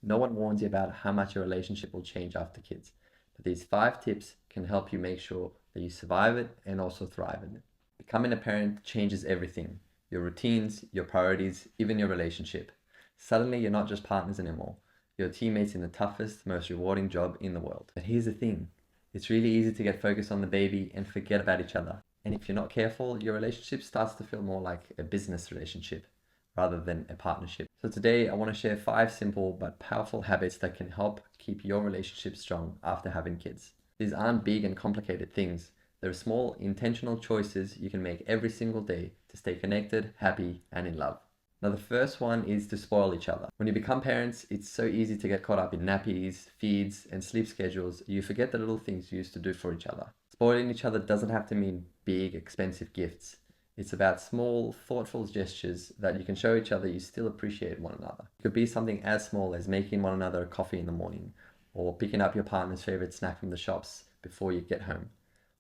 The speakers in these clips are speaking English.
No one warns you about how much your relationship will change after kids. But these 5 tips can help you make sure that you survive it and also thrive in it. Becoming a parent changes everything. Your routines, your priorities, even your relationship. Suddenly you're not just partners anymore. You're teammates in the toughest, most rewarding job in the world. But here's the thing. It's really easy to get focused on the baby and forget about each other. And if you're not careful, your relationship starts to feel more like a business relationship rather than a partnership. So today I want to share 5 simple but powerful habits that can help keep your relationship strong after having kids. These aren't big and complicated things. They're small, intentional choices you can make every single day to stay connected, happy, and in love. Now, the first one is to spoil each other. When you become parents, it's so easy to get caught up in nappies, feeds, and sleep schedules. You forget the little things you used to do for each other. Spoiling each other doesn't have to mean big, expensive gifts. It's about small, thoughtful gestures that you can show each other you still appreciate one another. It could be something as small as making one another a coffee in the morning, or picking up your partner's favorite snack from the shops before you get home,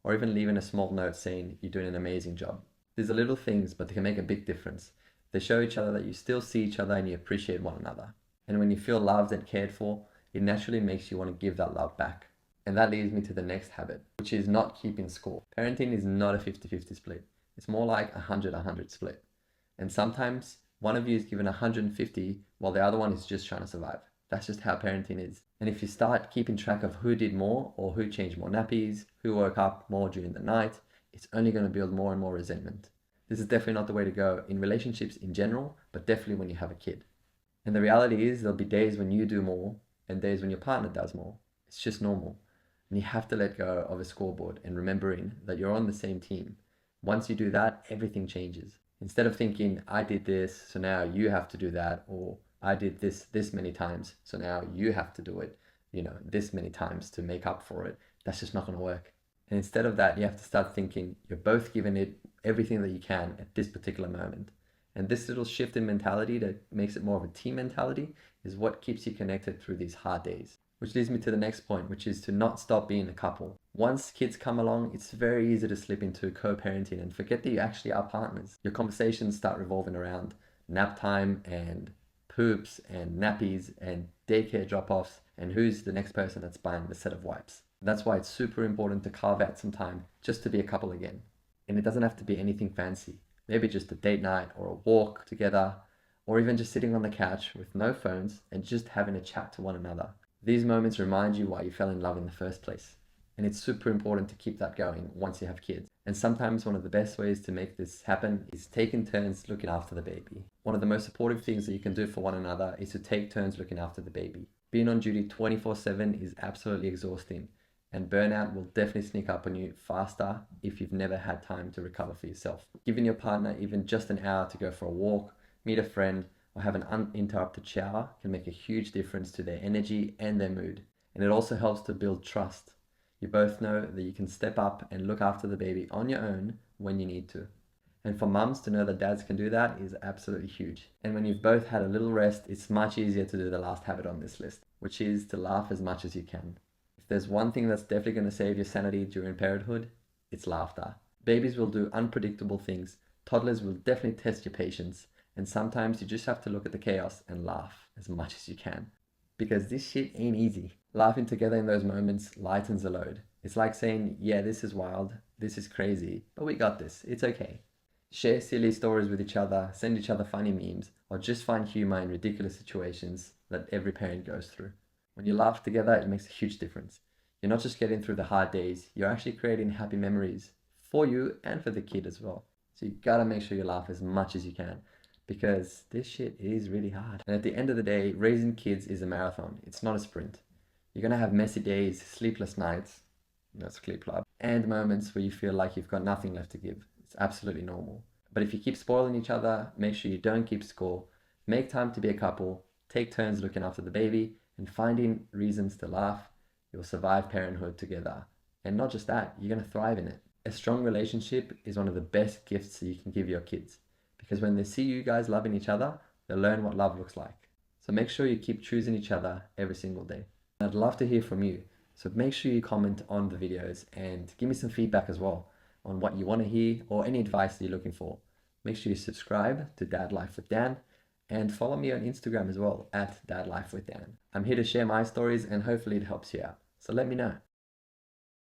or even leaving a small note saying you're doing an amazing job. These are little things, but they can make a big difference. They show each other that you still see each other and you appreciate one another. And when you feel loved and cared for, it naturally makes you want to give that love back. And that leads me to the next habit, which is not keeping score. Parenting is not a 50-50 split. It's more like a 100-100 split. And sometimes one of you is given 150 while the other one is just trying to survive. That's just how parenting is. And if you start keeping track of who did more or who changed more nappies, who woke up more during the night, it's only going to build more and more resentment. This is definitely not the way to go in relationships in general, but definitely when you have a kid. And the reality is there'll be days when you do more and days when your partner does more. It's just normal. And you have to let go of a scoreboard and remembering that you're on the same team. Once you do that, everything changes. Instead of thinking, I did this, so now you have to do that, or I did this many times, so now you have to do it, this many times to make up for it. That's just not going to work. And instead of that, you have to start thinking you're both giving it everything that you can at this particular moment. And this little shift in mentality that makes it more of a team mentality is what keeps you connected through these hard days. Which leads me to the next point, which is to not stop being a couple. Once kids come along, it's very easy to slip into co-parenting and forget that you actually are partners. Your conversations start revolving around nap time and poops and nappies and daycare drop-offs and who's the next person that's buying the set of wipes. That's why it's super important to carve out some time just to be a couple again. And it doesn't have to be anything fancy. Maybe just a date night or a walk together, or even just sitting on the couch with no phones and just having a chat to one another. These moments remind you why you fell in love in the first place. And it's super important to keep that going once you have kids. And sometimes one of the best ways to make this happen is taking turns looking after the baby. One of the most supportive things that you can do for one another is to take turns looking after the baby. Being on duty 24/7 is absolutely exhausting, and burnout will definitely sneak up on you faster if you've never had time to recover for yourself. Giving your partner even just an hour to go for a walk, meet a friend, or have an uninterrupted shower can make a huge difference to their energy and their mood. And it also helps to build trust. You both know that you can step up and look after the baby on your own when you need to. And for mums to know that dads can do that is absolutely huge. And when you've both had a little rest, it's much easier to do the last habit on this list, which is to laugh as much as you can. If there's one thing that's definitely going to save your sanity during parenthood, it's laughter. Babies will do unpredictable things. Toddlers will definitely test your patience. And sometimes you just have to look at the chaos and laugh as much as you can. Because this shit ain't easy. Laughing together in those moments lightens the load. It's like saying, yeah, this is wild, this is crazy, but we got this, it's okay. Share silly stories with each other, send each other funny memes, or just find humor in ridiculous situations that every parent goes through. When you laugh together, it makes a huge difference. You're not just getting through the hard days, you're actually creating happy memories for you and for the kid as well. So you gotta make sure you laugh as much as you can, because this shit is really hard. And at the end of the day, raising kids is a marathon. It's not a sprint. You're gonna have messy days, sleepless nights, that's Sleep Club, and moments where you feel like you've got nothing left to give. It's absolutely normal. But if you keep spoiling each other, make sure you don't keep score, make time to be a couple, take turns looking after the baby, and finding reasons to laugh, you'll survive parenthood together. And not just that, you're gonna thrive in it. A strong relationship is one of the best gifts that you can give your kids, because when they see you guys loving each other, they'll learn what love looks like. So make sure you keep choosing each other every single day. I'd love to hear from you. So make sure you comment on the videos and give me some feedback as well on what you want to hear or any advice that you're looking for. Make sure you subscribe to Dad Life with Dan, And follow me on Instagram as well at Dad Life with Dan. I'm here to share my stories and hopefully it helps you out. So let me know.